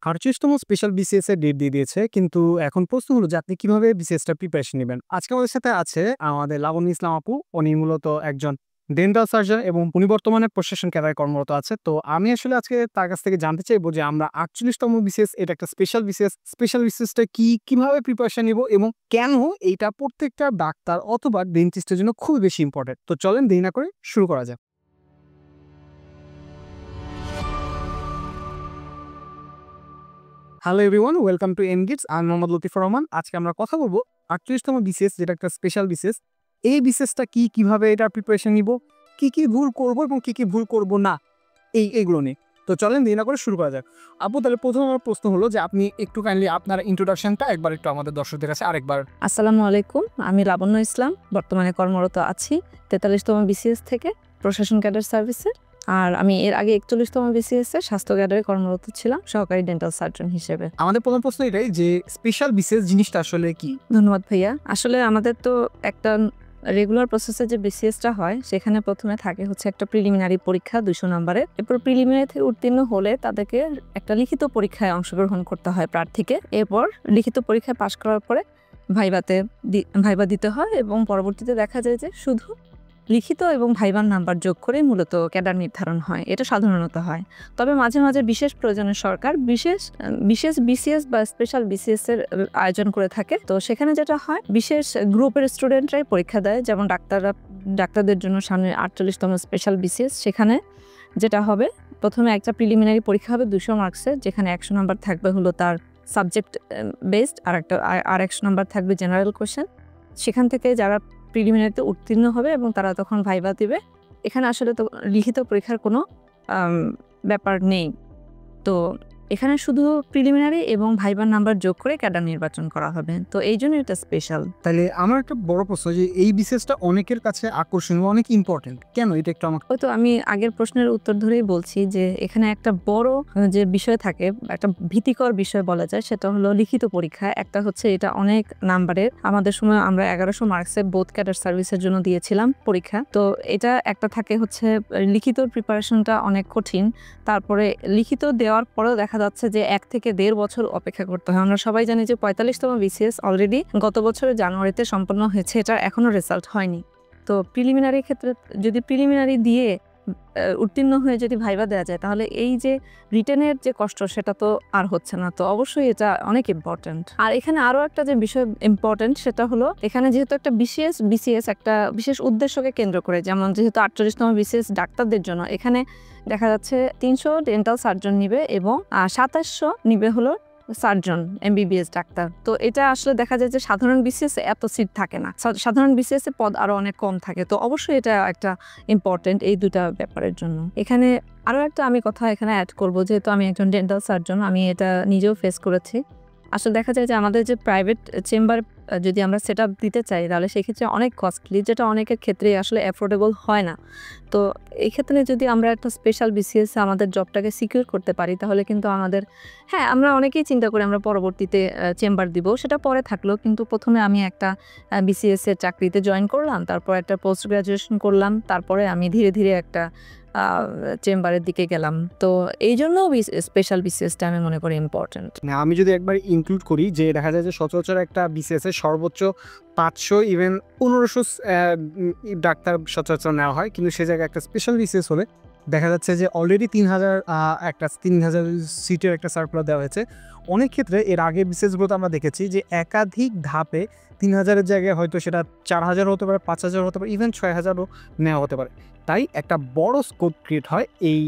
38তম special BCS এর date দিয়ে দিয়েছে। কিন্তু এখন প্রশ্ন হলো যে আপনি কিভাবে বিসিএসটা প্রিপারেশন নিবেন? আজকে আমাদের সাথে আছে আমাদের লাবণী ইসলাম আপু। উনি মূলত একজন ডেন্টাল সার্জন এবং উনি বর্তমানে প্রশাসন ক্যাডারে কর্মরত আছে। তো আমি আসলে আজকে তার কাছ থেকে জানতে চাইবো যে আমরা 48তম বিসিএস এটা একটা স্পেশাল বিসিএস। স্পেশাল বিসিএসটা কি, কিভাবে প্রিপারেশন নিব এবং কেন এইটা প্রত্যেকটা ডাক্তার অথবা ডেন্টিস্টের জন্য খুবই বেশি ইম্পোর্টেন্ট। তো চলেন দেরি না করে শুরু করা যাক। হ্যালো এভরিওয়ান, ওয়েলকাম টু এনগেটস। আমি মোহাম্মদ লতিফুর রহমান। আজকে আমরা কথা বলবো 48তম বিসিএস যেটা একটা স্পেশাল বিসিএস। এই বিসিএসটা কি, কিভাবে এটা প্রিপারেশন নিব, কি ভুল করব এবং কি ভুল করব না, এইগুলো নিয়ে। তো চলেন দেরি না করে শুরু করা যাক। আপু, তাহলে প্রথম আমার প্রশ্ন হলো যে আপনি একটু কাইন্ডলি আপনার ইন্ট্রোডাকশনটা একবার একটু আমাদের দর্শকদের কাছে আরেকবার। আসসালামু আলাইকুম, আমি লাবণ্য ইসলাম, বর্তমানে কর্মরত আছি 43তম বিসিএস থেকে প্রশাসন ক্যাডার সার্ভিসে। আর আমি এর আগে 41তম বিসিএস এর স্বাস্থ্য ক্যাডারে কর্মরত ছিলাম সহকারী ডেন্টাল সার্জন হিসেবে। আমাদের প্রথম প্রশ্ন এটাই যে স্পেশাল বিসিএস জিনিসটা আসলে কি? ধন্যবাদ ভাইয়া। আসলে আমাদের তো একটা রেগুলার প্রসেসে যে বিসিএসটা হয় সেখানে প্রথমে থাকে হচ্ছে একটা প্রিলিমিনারি পরীক্ষা 200 নম্বরের। এরপর প্রিলিমিনারি থেকে উত্তীর্ণ হলে তাদেরকে একটা লিখিত পরীক্ষায় অংশগ্রহণ করতে হয় প্রার্থীকে। এরপর লিখিত পরীক্ষায় পাশ করার পরে ভাইবা দিতে হয় এবং পরবর্তীতে দেখা যায় যে শুধু লিখিত এবং ভাইবার নাম্বার যোগ করে মূলত ক্যাডার নির্ধারণ হয়। এটা সাধারণত হয়। তবে মাঝে মাঝে বিশেষ প্রয়োজনে সরকার বিশেষ বিসিএস বা স্পেশাল বিসিএস এর আয়োজন করে থাকে। তো সেখানে যেটা হয়, বিশেষ গ্রুপের স্টুডেন্টরাই পরীক্ষা দেয়। যেমন ডাক্তারদের জন্য সামনে 48তম স্পেশাল বিসিএস। সেখানে যেটা হবে, প্রথমে একটা প্রিলিমিনারি পরীক্ষা হবে 200 মার্কসের, যেখানে 100 নাম্বার থাকবে হলো তার সাবজেক্ট বেসড, আর 100 নাম্বার থাকবে জেনারেল কোয়েশ্চেন। সেখান থেকে যারা প্রিলিমিনারিতে উত্তীর্ণ হবে এবং তারা তখন ভাইবা দিবে। এখানে আসলে তো লিখিত পরীক্ষার কোনো ব্যাপার নেই। তো এখানে শুধু প্রিলিমিনারি এবং ভাইবার নাম্বার যোগ করে ক্যাডার নির্বাচন করা হবে। তো এই জন্য এটা স্পেশাল। তাহলে আমার একটা বড় প্রশ্ন যে এই বিসিএসটা অনেকের কাছে আকর্ষণীয়, অনেক ইম্পর্টেন্ট, কেন এটা একটু আমাকে। হয়তো আমি আগের প্রশ্নের উত্তর ধরেই বলছি যে এখানে একটা বড় যে বিষয় থাকে, একটা ভীতিকর বিষয় বলা যায়, সেটা হলো লিখিত পরীক্ষা। একটা হচ্ছে এটা অনেক নাম্বারের। আমাদের সময় আমরা 1100 মার্কসের বোথ ক্যাডার সার্ভিসের জন্য দিয়েছিলাম পরীক্ষা। তো এটা একটা থাকে হচ্ছে লিখিত প্রিপারেশনটা অনেক কঠিন। তারপরে লিখিত দেওয়ার পরেও দেখা যাচ্ছে যে 1 থেকে 1.5 বছর অপেক্ষা করতে হয়। আমরা সবাই জানি যে 45তম বিসিএস অলরেডি গত বছরের জানুয়ারিতে সম্পন্ন হয়েছে, এটা এখনো রেজাল্ট হয়নি। তো প্রিলিমিনারি ক্ষেত্রে যদি প্রিলিমিনারি দিয়ে উত্তীর্ণ হয়ে যদি ভাইবা দেওয়া যায়, তাহলে এই যে রিটেনের যে কষ্ট সেটা তো আর হচ্ছে না। তো অবশ্যই এটা অনেক ইম্পর্টেন্ট। আর এখানে আরো একটা যে বিষয় ইম্পর্টেন্ট, সেটা হলো এখানে যেহেতু একটা বিসিএস একটা বিশেষ উদ্দেশ্যকে কেন্দ্র করে, যেমন যেহেতু 48তম বিসিএস ডাক্তারদের জন্য, এখানে দেখা যাচ্ছে 300 ডেন্টাল সার্জন নিবে এবং 2700 নিবে হলো সার্জন এমবিবিএস ডাক্তার। তো এটা আসলে দেখা যায় যে সাধারণ বিসিএস এত সিট থাকে না, সাধারণ বিসিএস এ পদ আরো অনেক কম থাকে। তো অবশ্যই এটা একটা ইম্পর্টেন্ট এই দুটা ব্যাপারের জন্য। এখানে আরো একটা আমি কথা এখানে অ্যাড করবো, যেহেতু আমি একজন ডেন্টাল সার্জন, আমি এটা নিজেও ফেস করেছি। আসলে দেখা যায় যে আমাদের যে প্রাইভেট চেম্বার যদি আমরা সেট আপ দিতে চাই, তাহলে সেক্ষেত্রে অনেক কস্টলি, যেটা অনেকের ক্ষেত্রে আসলে অ্যাফোর্ডেবল হয় না। তো এই ক্ষেত্রে যদি আমরা একটা স্পেশাল বিসিএস আমাদের জবটাকে সিকিউর করতে পারি, তাহলে কিন্তু আমাদের, হ্যাঁ, আমরা অনেকেই চিন্তা করি আমরা পরবর্তীতে চেম্বার দিব, সেটা পরে থাকলো। কিন্তু প্রথমে আমি একটা বিসিএস এর চাকরিতে জয়েন করলাম, তারপর একটা পোস্ট গ্রাজুয়েশন করলাম, তারপরে আমি ধীরে ধীরে একটা চেম্বারের দিকে গেলাম। তো এই জন্য স্পেশাল বিসিএসটা আমি মনে করি ইম্পর্টেন্ট। আমি যদি একবার ইনক্লুড করি যে দেখা যায় যে সচরাচর একটা বিসিএস এর সর্বোচ্চ 500 ইভেন 1500 ডাক্তার সচরাচর নেওয়া হয়, কিন্তু সে জায়গায় একটা স্পেশাল বিসিএস হলে দেখা যাচ্ছে যে অলরেডি 3000 সিটের একটা সার্কুলার দেওয়া হয়েছে। অনেক ক্ষেত্রে এর আগে বিসিএসগুলোতে আমরা দেখেছি যে একাধিক ধাপে 3000-এর জায়গায় হয়তো সেটা 4000 হতে পারে, 5000 হতে পারে, ইভেন 6000ও নেওয়া হতে পারে। তাই একটা বড় স্কোপ ক্রিয়েট হয় এই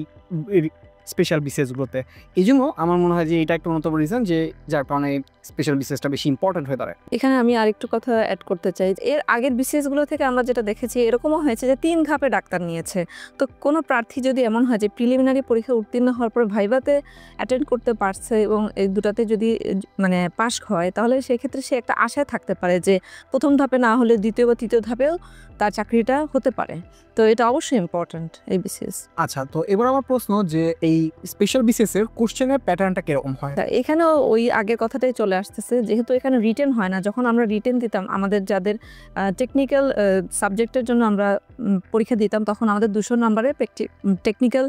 স্পেশাল বিসিএসগুলোতে। এই জন্য আমার মনে হয় যে এটা একটা অন্যতম রিজন যে যার কারণে স্পেশাল বিসিএসটা বেশি ইম্পর্টেন্ট হয়ে দাঁড়ায়। এখানে আমি আরেকটু কথা অ্যাড করতে চাই। এর আগের বিসিএসগুলো থেকে আমরা যেটা দেখেছি, এরকমও হয়েছে যে 3 ধাপে ডাক্তার নিয়েছে। তো কোনো প্রার্থী যদি এমন হয় যে প্রিলিমিনারি পরীক্ষা উত্তীর্ণ হওয়ার পর ভাইভাতে অ্যাটেন্ড করতে পারছে এবং এই দুটাতে যদি পাস হয়, তাহলে সেক্ষেত্রে সে একটা আশায় থাকতে পারে যে প্রথম ধাপে না হলে দ্বিতীয় বা তৃতীয় ধাপেও তার চাকরিটা হতে পারে। তো এটা অবশ্যই ইম্পর্ট্যান্ট এই বিসিএস। আচ্ছা, তো এবার আমার প্রশ্ন যে এই স্পেশাল বিসিএস এর কোশ্চেনের প্যাটার্নটা কিরকম হয়? এখানেও ওই আগের কথাটাই চলে আসতেছে, যেহেতু এখানে রিটেন হয় না। যখন আমরা রিটেন দিতাম, আমাদের যাদের টেকনিক্যাল সাবজেক্টের জন্য আমরা পরীক্ষা দিতাম, তখন আমাদের 200 নম্বরের টেকনিক্যাল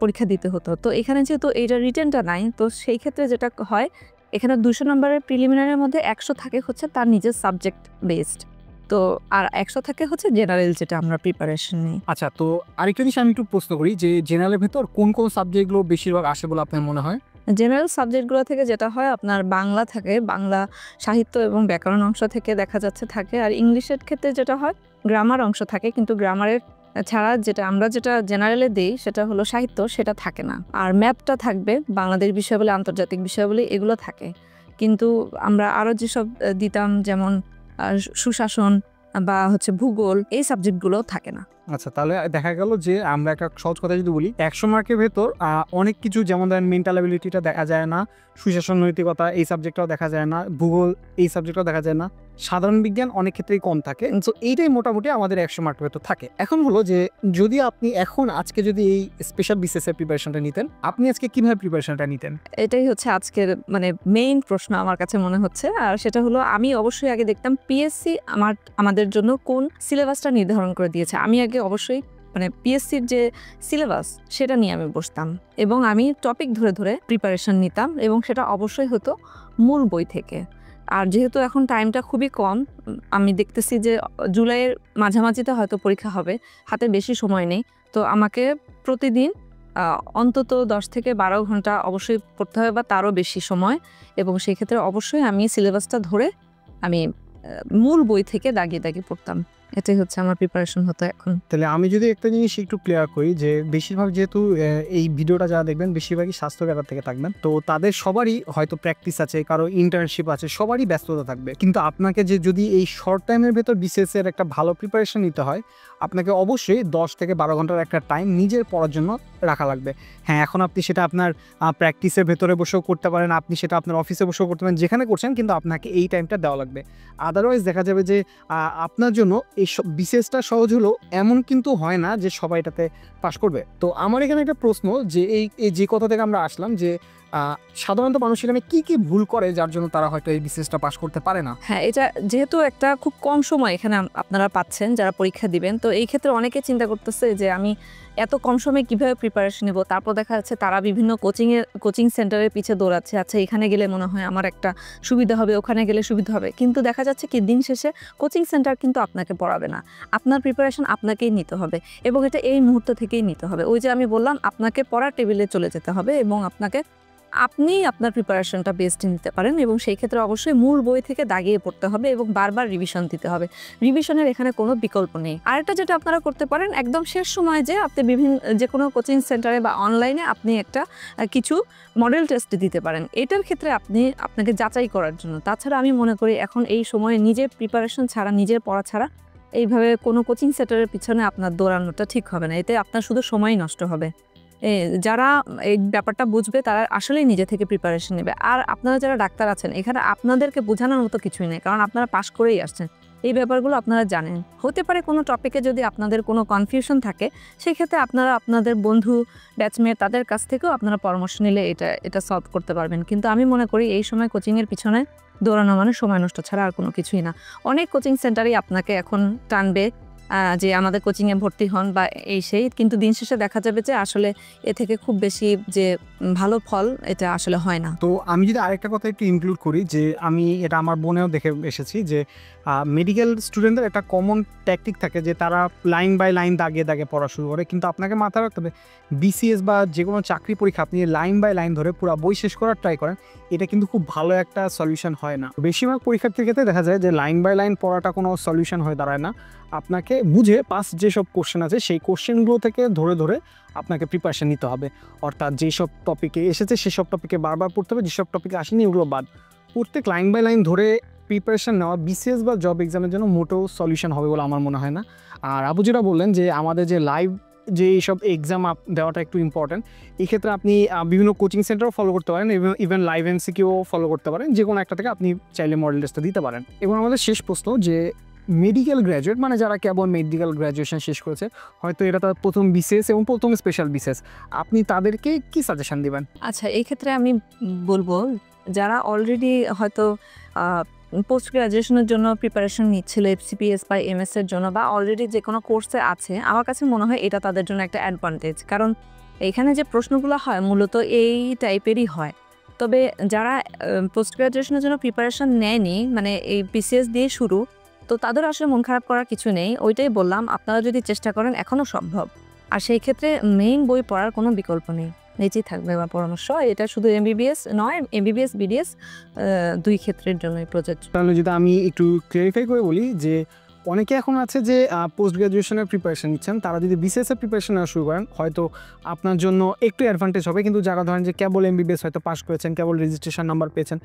পরীক্ষা দিতে হতো। তো এখানে যেহেতু এইটা রিটেনটা নাই, তো সেই ক্ষেত্রে যেটা হয়, এখানে 200 নম্বরের প্রিলিমিনারির মধ্যে 100 থাকে হচ্ছে তার নিজের সাবজেক্ট বেসড, তো আর 100 থাকে হচ্ছে জেনারেল, যেটা আমরা প্রিপারেশন নিই। আচ্ছা, তো আরেকটা জিনিস আমি একটু প্রশ্ন করি যে জেনারেলের ভেতর কোন কোন সাবজেক্টগুলো বেশিরভাগ আসে বলে আপনার মনে হয়? জেনারেল সাবজেক্টগুলো থেকে যেটা হয়, আপনার বাংলা থাকে, বাংলা সাহিত্য এবং ব্যাকরণ অংশ থেকে দেখা যাচ্ছে থাকে। আর ইংলিশের ক্ষেত্রে যেটা হয়, গ্রামার অংশ থাকে, কিন্তু গ্রামারের ছাড়া আমরা যেটা জেনারেলে দিই সেটা হলো সাহিত্য, সেটা থাকে না। আর ম্যাথটা থাকবে, বাংলাদেশ বিষয়াবলী, আন্তর্জাতিক বিষয়াবলী, এগুলো থাকে। কিন্তু আমরা আরও যেসব দিতাম, যেমন সুশাসন বা হচ্ছে ভূগোল, এই সাবজেক্টগুলো থাকে না। আচ্ছা, তাহলে দেখা গেল যে আমরা একটা সহজ কথা যদি বলি, 100 মার্কের ভেতর অনেক কিছু, যেমন ধরেন মেন্টাল অ্যাবিলিটিটা দেখা যায় না, সুশাসন নৈতিকতা এই সাবজেক্টটাও দেখা যায় না, ভূগোল এই সাবজেক্টটাও দেখা যায় না, সাধারণ বিজ্ঞান অনেক ক্ষেত্রেই কম থাকে। তো এইটাই মোটামুটি আমাদের 100 মার্কের ভেতর থাকে। এখন হলো যে যদি আপনি আজকে যদি এই স্পেশাল বিসিএস এর প্রিপারেশনটা নিতেন, আপনি আজকে কিভাবে প্রিপারেশনটা নিতেন? এটাই হচ্ছে আজকের মেইন প্রশ্ন আমার কাছে মনে হচ্ছে। আর সেটা হলো, আমি অবশ্যই আগে দেখতাম পিএসসি আমাদের জন্য কোন সিলেবাসটা নির্ধারণ করে দিয়েছে। আমি আগে অবশ্যই পিএসসির যে সিলেবাস সেটা নিয়ে আমি বসতাম, এবং আমি টপিক ধরে ধরে প্রিপারেশন নিতাম, এবং সেটা অবশ্যই হতো মূল বই থেকে। আর যেহেতু এখন টাইমটা খুবই কম, আমি দেখতেছি যে জুলাইয়ের মাঝামাঝিতে হয়তো পরীক্ষা হবে, হাতে বেশি সময় নেই। তো আমাকে প্রতিদিন অন্তত 10 থেকে 12 ঘন্টা অবশ্যই পড়তে হবে, বা তারও বেশি সময়। এবং সেই ক্ষেত্রে অবশ্যই আমি সিলেবাসটা ধরে আমি মূল বই থেকে দাগিয়ে দাগিয়ে পড়তাম। এটাই হচ্ছে আমার প্রিপারেশন হতো এখন। তাহলে আমি যদি একটা জিনিস একটু ক্লিয়ার করি, যে বেশিরভাগ যেহেতু এই ভিডিওটা যারা দেখবেন বেশিরভাগই স্বাস্থ্য ব্যাপার থেকে থাকবেন, তো তাদের সবারই হয়তো প্র্যাকটিস আছে, কারো ইন্টার্নশিপ আছে, সবারই ব্যস্ততা থাকবে। কিন্তু আপনাকে যদি এই শর্ট টাইমের ভেতর বিসিএস এর একটা ভালো প্রিপারেশন নিতে হয়, আপনাকে অবশ্যই 10 থেকে 12 ঘন্টার একটা টাইম নিজের পড়ার জন্য রাখা লাগবে। হ্যাঁ, এখন আপনি সেটা আপনার প্র্যাকটিসের ভেতরে বসেও করতে পারেন, আপনি সেটা আপনার অফিসে বসেও করতে পারেন, যেখানে করছেন, কিন্তু আপনাকে এই টাইমটা দেওয়া লাগবে। আদারওয়াইজ দেখা যাবে যে আপনার জন্য এই বিসিএসটা সহজ হলো এমন কিন্তু হয় না যে সবাই এটাতে পাশ করবে। তো আমার এখানে একটা প্রশ্ন, যে এই যে কথা থেকে আমরা আসলাম, যে সাধারণত মানুষ এখানে কি কি ভুল করে যার জন্য তারা হয়তো এই বিসিএসটা পাশ করতে পারে না? হ্যাঁ, এটা যেহেতু একটা খুব কম সময় এখানে আপনারা পাচ্ছেন যারা পরীক্ষা দিবেন, তো এই ক্ষেত্রে অনেকে চিন্তা করতেছে যে আমি এত কম সময়ে কিভাবে প্রিপারেশন নেব। তারপর দেখা যাচ্ছে তারা বিভিন্ন কোচিং সেন্টারের পিছে দৌড়াচ্ছে, আচ্ছা এখানে গেলে মনে হয় আমার একটা সুবিধা হবে, ওখানে গেলে সুবিধা হবে। কিন্তু দেখা যাচ্ছে কি, দিন শেষে কোচিং সেন্টার কিন্তু আপনাকে পড়াবে না, আপনার প্রিপারেশন আপনাকেই নিতে হবে, এবং এটা এই মুহূর্ত থেকেই নিতে হবে। ওই যে আমি বললাম, আপনাকে পড়ার টেবিলে চলে যেতে হবে, এবং আপনি আপনার প্রিপারেশনটা বেস্ট নিতে পারেন, এবং সেই ক্ষেত্রে অবশ্যই মূল বই থেকে দাগিয়ে পড়তে হবে এবং বারবার রিভিশন দিতে হবে। রিভিশনের এখানে কোনো বিকল্প নেই। আরেকটা যেটা আপনারা করতে পারেন, একদম শেষ সময় যে আপনি যে কোনো কোচিং সেন্টারে বা অনলাইনে আপনি কিছু মডেল টেস্ট দিতে পারেন, এটার ক্ষেত্রে আপনাকে যাচাই করার জন্য। তাছাড়া আমি মনে করি এখন এই সময়ে নিজের প্রিপারেশন ছাড়া, নিজের পড়া ছাড়া এইভাবে কোনো কোচিং সেন্টারের পিছনে আপনার দৌড়ানোটা ঠিক হবে না, এতে আপনার শুধু সময়ই নষ্ট হবে। যারা এই ব্যাপারটা বুঝবে তারা আসলেই নিজে থেকে প্রিপারেশন নেবে। আর আপনারা যারা ডাক্তার আছেন, এখানে আপনাদেরকে বোঝানোর মতো কিছুই নেই, কারণ আপনারা পাশ করেই আসছেন, এই ব্যাপারগুলো আপনারা জানেন। হতে পারে কোনো টপিকে যদি আপনাদের কোনো কনফিউশন থাকে, সেক্ষেত্রে আপনারা আপনাদের বন্ধু, ব্যাচমেট, তাদের কাছ থেকেও আপনারা পরামর্শ নিলে এটা সলভ করতে পারবেন। কিন্তু আমি মনে করি এই সময় কোচিংয়ের পিছনে দৌড়ানো মানে সময় নষ্ট ছাড়া আর কোনো কিছুই না। অনেক কোচিং সেন্টারই আপনাকে এখন টানবে যে আমাদের কোচিংয়ে ভর্তি হন বা সেই, কিন্তু দিন শেষে দেখা যাবে যে আসলে এ থেকে খুব বেশি যে ভালো ফল এটা আসলে হয় না। তো আমি যদি আরেকটা কথা একটু ইনক্লুড করি, যে আমি এটা আমার বোনেও দেখে এসেছি, যে মেডিকেল স্টুডেন্টদের একটা কমন ট্যাকটিক থাকে যে তারা লাইন বাই লাইন দাগিয়ে দাগে পড়া শুরু করে। কিন্তু আপনাকে মাথায় রাখতে হবে, বিসিএস বা যে কোনো চাকরি পরীক্ষা আপনি লাইন বাই লাইন ধরে পুরো বই শেষ করার ট্রাই করেন, এটা কিন্তু খুব ভালো একটা সলিউশন হয় না। বেশিরভাগ পরীক্ষার্থীর ক্ষেত্রে দেখা যায় যে লাইন বাই লাইন পড়াটা কোনো সলিউশন হয়ে দাঁড়ায় না। আপনাকে বুঝে পাস্ট যেসব কোশ্চেন আছে সেই কোশ্চেনগুলো থেকে ধরে ধরে আপনাকে প্রিপারেশন নিতে হবে। অর্থাৎ যেসব টপিকে এসেছে সেসব টপিকে বারবার পড়তে হবে, যেসব টপিকে আসেনি ওগুলো বাদ। প্রত্যেক লাইন বাই লাইন ধরে প্রিপারেশন নেওয়া বিসিএস বা জব এক্সামের জন্য মোটেও সলিউশন হবে বলে আমার মনে হয় না। আর আবু যেটা বললেন যে আমাদের যে লাইভ যে এইসব এক্সাম দেওয়াটা একটু ইম্পর্ট্যান্ট, এই ক্ষেত্রে আপনি বিভিন্ন কোচিং সেন্টারও ফলো করতে পারেন, ইভেন লাইভ এনসিকিউ ফলো করতে পারেন। যে কোনো একটা থেকে আপনি চাইলে মডেল টেস্টটা দিতে পারেন। এবং আমাদের শেষ প্রশ্ন, যে মেডিকেল গ্র্যাজুয়েট মানে যারা কেবল মেডিকেল গ্র্যাজুয়েশন শেষ করেছে, হয়তো এটা তার প্রথম বিসিএস এবং প্রথম স্পেশাল বিসিএস, আপনি তাদেরকে কি সাজেশন দিবেন? আচ্ছা, এই ক্ষেত্রে আমি বলবো যারা অলরেডি হয়তো পোস্ট গ্রাজুয়েশনের জন্য প্রিপারেশন নিচ্ছিল এফসিপিএস বা এমএস এর জন্য, বা অলরেডি যে কোনো কোর্সে আছে, আমার কাছে মনে হয় এটা তাদের জন্য একটা অ্যাডভান্টেজ। কারণ এখানে যে প্রশ্নগুলো হয় মূলত এই টাইপেরই হয়। তবে যারা পোস্ট গ্রাজুয়েশনের জন্য প্রিপারেশন নেয়নি, মানে এই বিসিএস দিয়ে শুরু, তো তাদের আসলে মন খারাপ করার কিছু নেই। ওইটাই বললাম, আপনারা যদি চেষ্টা করেন এখনও সম্ভব। আর সেই ক্ষেত্রে মেইন বই পড়ার কোনো বিকল্প নেই, নিচেই থাকবে আমার পরামর্শ। এটা শুধু এমবিবিএস নয়, এমবিবিএস বিডিএস দুই ক্ষেত্রের জন্যই প্রযোজ্য। তাহলে যদি আমি একটু ক্লিয়ারিফাই করে বলি যে অনেকে এখন আছে যে পোস্ট গ্রাজুয়েশনের প্রিপারেশন নিচ্ছেন, তারা যদি বিসিএসের প্রিপারেশন নেওয়া শুরু করেন হয়তো আপনার জন্য একটু অ্যাডভান্টেজ হবে। কিন্তু যারা ধরেন যে কেবল এমবিবিএস হয়তো পাস করেছেন, কেবল রেজিস্ট্রেশন নাম্বার পেয়েছেন,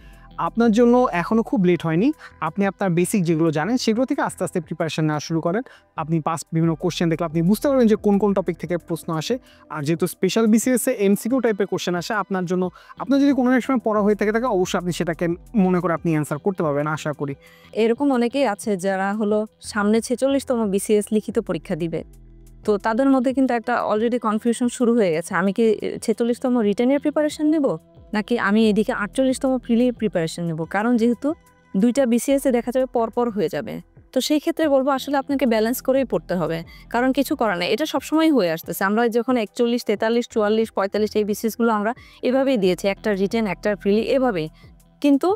আপনার জন্য এখনও খুব লেট হয়নি। আপনি আপনার বেসিক যেগুলো জানেন সেগুলো থেকে আস্তে আস্তে প্রিপারেশন নেওয়া শুরু করেন। আপনি বিভিন্ন কোশ্চেন দেখলে আপনি বুঝতে পারবেন যে কোন কোন টপিক থেকে প্রশ্ন আসে। আর যেহেতু স্পেশাল বিসিএসে এমসিকিউ টাইপের কোশ্চেন আসে, আপনার জন্য আপনার যদি কোনো এক সময় পড়া হয়ে থাকে অবশ্যই আপনি সেটাকে মনে করে আপনি অ্যান্সার করতে পারবেন আশা করি। এরকম অনেকেই আছে যারা হলো সামনে 46তম বিসিএস লিখিত পরীক্ষা দিবে, তো তাদের মধ্যে কিন্তু একটা অলরেডি কনফিউশন শুরু হয়ে গেছে। আমি কি 46তম রিটেনের প্রিপারেশন নেব, নাকি আমি এদিকে 48তম প্রিলির প্রিপারেশন নেব? কারণ যেহেতু দুইটা বিসিএসে দেখা যাবে পরপর হয়ে যাবে, তো সেই ক্ষেত্রে বলবো আসলে আপনাকে ব্যালেন্স করেই পড়তে হবে। কারণ কিছু করার নেই, এটা সবসময় হয়ে আসতেছে। আমরা যখন 41, 43, 44, 45 এই বিসিএসগুলো আমরা এভাবেই দিয়েছি, একটা রিটেন একটা প্রিলি এভাবেই। কিন্তু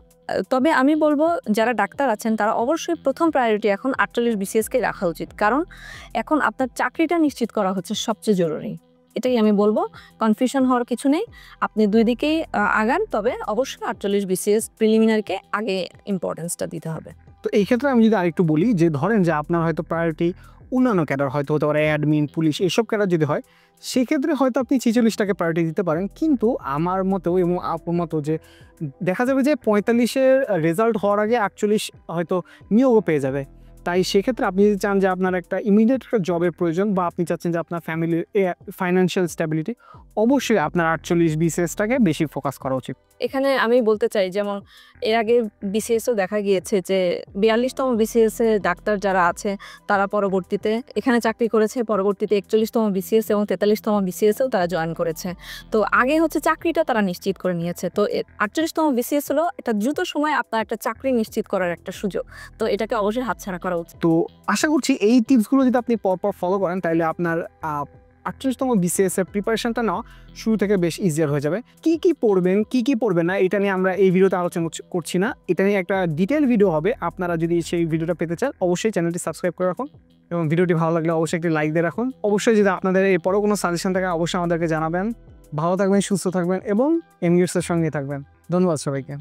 তবে আমি বলবো যারা ডাক্তার আছেন তারা অবশ্যই প্রথম প্রায়োরিটি এখন 48 বিসিএসকে রাখা উচিত। কারণ এখন আপনার চাকরিটা নিশ্চিত করা হচ্ছে সবচেয়ে জরুরি। এটাই আমি বলবো, কনফিউশন হওয়ার কিছু নেই। আপনি দুই দিকেই আগান, তবে অবশ্যই 48 বিসিএস প্রিলিমিনারিকে আগে ইম্পর্টেন্সটা দিতে হবে। তো এই ক্ষেত্রে আমি যদি আরেকটু বলি যে ধরেন যে আপনার হয়তো প্রায়োরিটি অন্যান্য ক্যাডার হয়তো হতে পারে, অ্যাডমিন, পুলিশ, এইসব ক্যাডার যদি হয়, সেক্ষেত্রে হয়তো আপনি 46টাকে প্রায়োরিটি দিতে পারেন। কিন্তু আমার মতেও এবং আপুর মতো যে দেখা যাবে যে 45-এর রেজাল্ট হওয়ার আগে 48 হয়তো নিয়োগও পেয়ে যাবে। তাই সেক্ষেত্রে আপনি যদি চান যে আপনার একটা ইমিডিয়েট একটা জবের প্রয়োজন, বা আপনি চাচ্ছেন যে আপনার ফ্যামিলির ফাইন্যান্সিয়াল স্ট্যাবিলিটি, অবশ্যই আপনার 48 বিসিএসটাকে বেশি ফোকাস করা উচিত। এখানে আমি বলতে চাই, যেমন এর আগে বিসিএসও দেখা গিয়েছে যে 42তম বিসিএসে ডাক্তার যারা আছে তারা পরবর্তীতে এখানে চাকরি করেছে, পরবর্তীতে 41তম বিসিএস এবং 43তম বিসিএসেও তারা জয়েন করেছে। তো আগে হচ্ছে চাকরিটা তারা নিশ্চিত করে নিয়েছে। তো 48তম বিসিএস হলো এটা দ্রুত সময় আপনার একটা চাকরি নিশ্চিত করার একটা সুযোগ, তো এটাকে অবশ্যই হাতছাড়া করা উচিত। তো আশা করছি এই টিপসগুলো যদি আপনি পরপর ফলো করেন তাহলে আপনার 48তম বিসিএস এর প্রিপারেশনটা নেওয়া শুরু থেকে বেশ ইজিয়ার হয়ে যাবে। কি কি পড়বেন, কি কি পড়বেন না, এটা নিয়ে আমরা এই ভিডিওতে আলোচনা করছি না। এটা নিয়ে একটা ডিটেল ভিডিও হবে। আপনারা যদি সেই ভিডিওটা পেতে চান অবশ্যই চ্যানেলটি সাবস্ক্রাইব করে রাখুন, এবং ভিডিওটি ভালো লাগলে অবশ্যই একটি লাইক দিয়ে রাখুন। অবশ্যই যদি আপনাদের এরপরও কোনো সাজেশন থাকে অবশ্যই আমাদেরকে জানাবেন। ভালো থাকবেন, সুস্থ থাকবেন এবং এমগেটসের সঙ্গে থাকবেন। ধন্যবাদ সবাইকে।